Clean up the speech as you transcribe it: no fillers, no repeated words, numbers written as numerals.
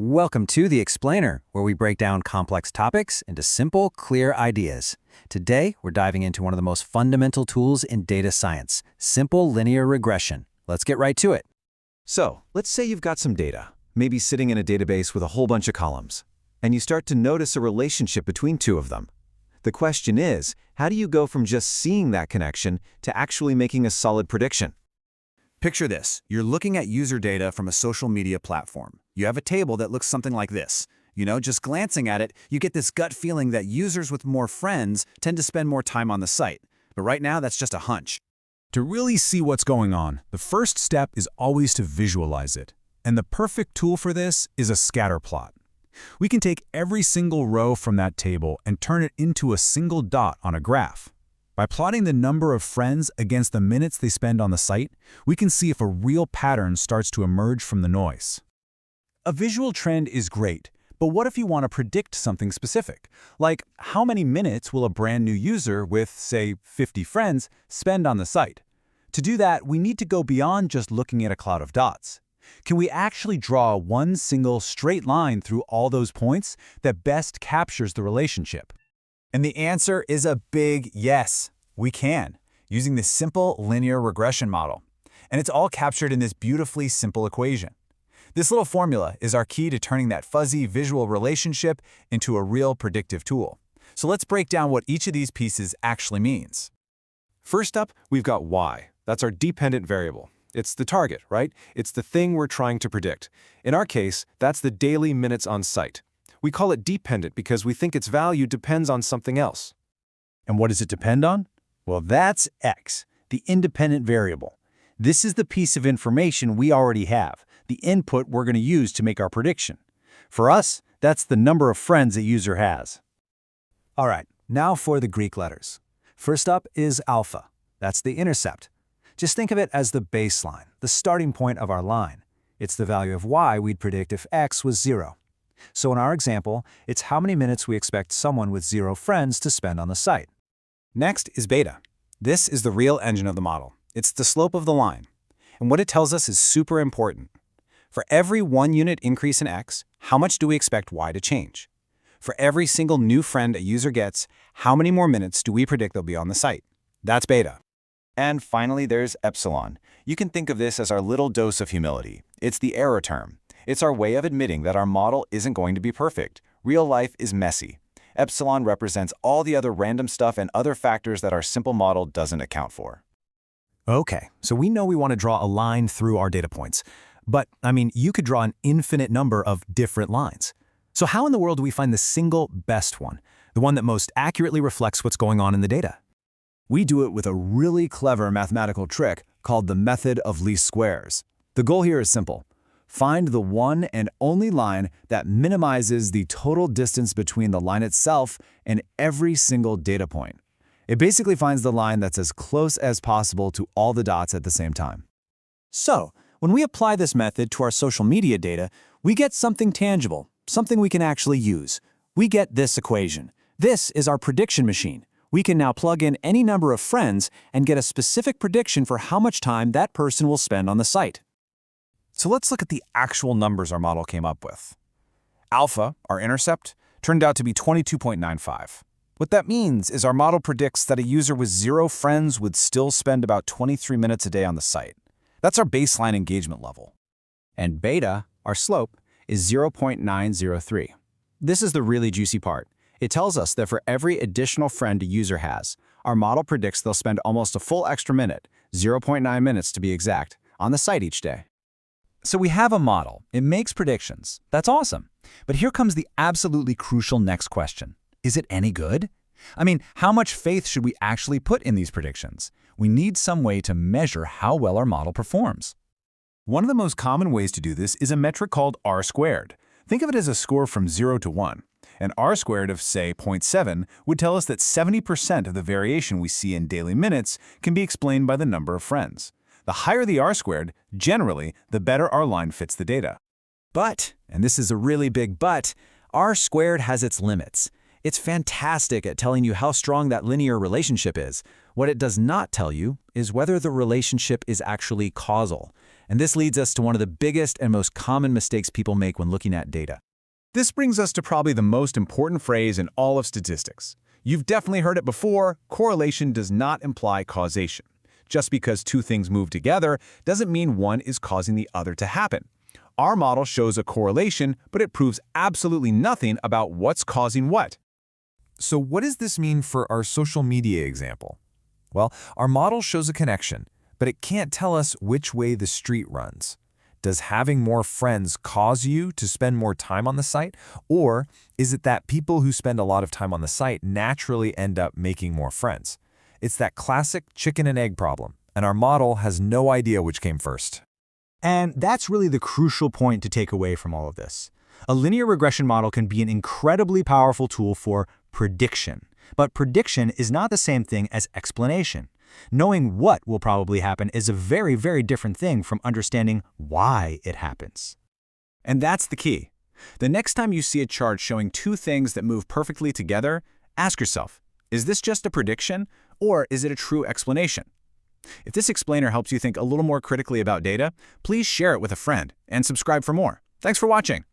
Welcome to The Explainer, where we break down complex topics into simple, clear ideas. Today, we're diving into one of the most fundamental tools in data science, simple linear regression. Let's get right to it. So, let's say you've got some data, maybe sitting in a database with a whole bunch of columns, and you start to notice a relationship between two of them. The question is, how do you go from just seeing that connection to actually making a solid prediction? Picture this. You're looking at user data from a social media platform. You have a table that looks something like this. Just glancing at it, you get this gut feeling that users with more friends tend to spend more time on the site. But right now, that's just a hunch. To really see what's going on, the first step is always to visualize it. And the perfect tool for this is a scatter plot. We can take every single row from that table and turn it into a single dot on a graph. By plotting the number of friends against the minutes they spend on the site, we can see if a real pattern starts to emerge from the noise. A visual trend is great, but what if you want to predict something specific? Like, how many minutes will a brand new user with, say, 50 friends spend on the site? To do that, we need to go beyond just looking at a cloud of dots. Can we actually draw one single straight line through all those points that best captures the relationship? And the answer is a big yes. We can, using this simple linear regression model. And it's all captured in this beautifully simple equation. This little formula is our key to turning that fuzzy visual relationship into a real predictive tool. So let's break down what each of these pieces actually means. First up, we've got y. That's our dependent variable. It's the target, right? It's the thing we're trying to predict. In our case, that's the daily minutes on site. We call it dependent because we think its value depends on something else. And what does it depend on? Well, that's x, the independent variable. This is the piece of information we already have, the input we're going to use to make our prediction. For us, that's the number of friends a user has. All right, now for the Greek letters. First up is alpha. That's the intercept. Just think of it as the baseline, the starting point of our line. It's the value of y we'd predict if x was 0. So in our example, it's how many minutes we expect someone with 0 friends to spend on the site. Next is beta. This is the real engine of the model. It's the slope of the line. And what it tells us is super important. For every 1 unit increase in x, how much do we expect y to change? For every single new friend a user gets, how many more minutes do we predict they'll be on the site? That's beta. And finally, there's epsilon. You can think of this as our little dose of humility. It's the error term. It's our way of admitting that our model isn't going to be perfect. Real life is messy. Epsilon represents all the other random stuff and other factors that our simple model doesn't account for. Okay, so we know we want to draw a line through our data points. But, you could draw an infinite number of different lines. So how in the world do we find the single best one, the one that most accurately reflects what's going on in the data? We do it with a really clever mathematical trick called the method of least squares. The goal here is simple. Find the one and only line that minimizes the total distance between the line itself and every single data point. It basically finds the line that's as close as possible to all the dots at the same time. So, when we apply this method to our social media data, we get something tangible, something we can actually use. We get this equation. This is our prediction machine. We can now plug in any number of friends and get a specific prediction for how much time that person will spend on the site. So let's look at the actual numbers our model came up with. Alpha, our intercept, turned out to be 22.95. What that means is our model predicts that a user with 0 friends would still spend about 23 minutes a day on the site. That's our baseline engagement level. And beta, our slope, is 0.903. This is the really juicy part. It tells us that for every additional friend a user has, our model predicts they'll spend almost a full extra minute, 0.9 minutes to be exact, on the site each day. So we have a model. It makes predictions. That's awesome. But here comes the absolutely crucial next question. Is it any good? How much faith should we actually put in these predictions? We need some way to measure how well our model performs. One of the most common ways to do this is a metric called r². Think of it as a score from 0 to 1. An r² of, say, 0.7 would tell us that 70% of the variation we see in daily minutes can be explained by the number of friends. The higher the r², generally, the better our line fits the data. But, and this is a really big but, r² has its limits. It's fantastic at telling you how strong that linear relationship is. What it does not tell you is whether the relationship is actually causal. And this leads us to one of the biggest and most common mistakes people make when looking at data. This brings us to probably the most important phrase in all of statistics. You've definitely heard it before: correlation does not imply causation. Just because two things move together doesn't mean one is causing the other to happen. Our model shows a correlation, but it proves absolutely nothing about what's causing what. So what does this mean for our social media example? Well, our model shows a connection, but it can't tell us which way the street runs. Does having more friends cause you to spend more time on the site? Or is it that people who spend a lot of time on the site naturally end up making more friends? It's that classic chicken and egg problem, and our model has no idea which came first. And that's really the crucial point to take away from all of this. A linear regression model can be an incredibly powerful tool for prediction. But prediction is not the same thing as explanation. Knowing what will probably happen is a very, very different thing from understanding why it happens. And that's the key. The next time you see a chart showing two things that move perfectly together, ask yourself, is this just a prediction, or is it a true explanation? If this explainer helps you think a little more critically about data, please share it with a friend and subscribe for more. Thanks for watching.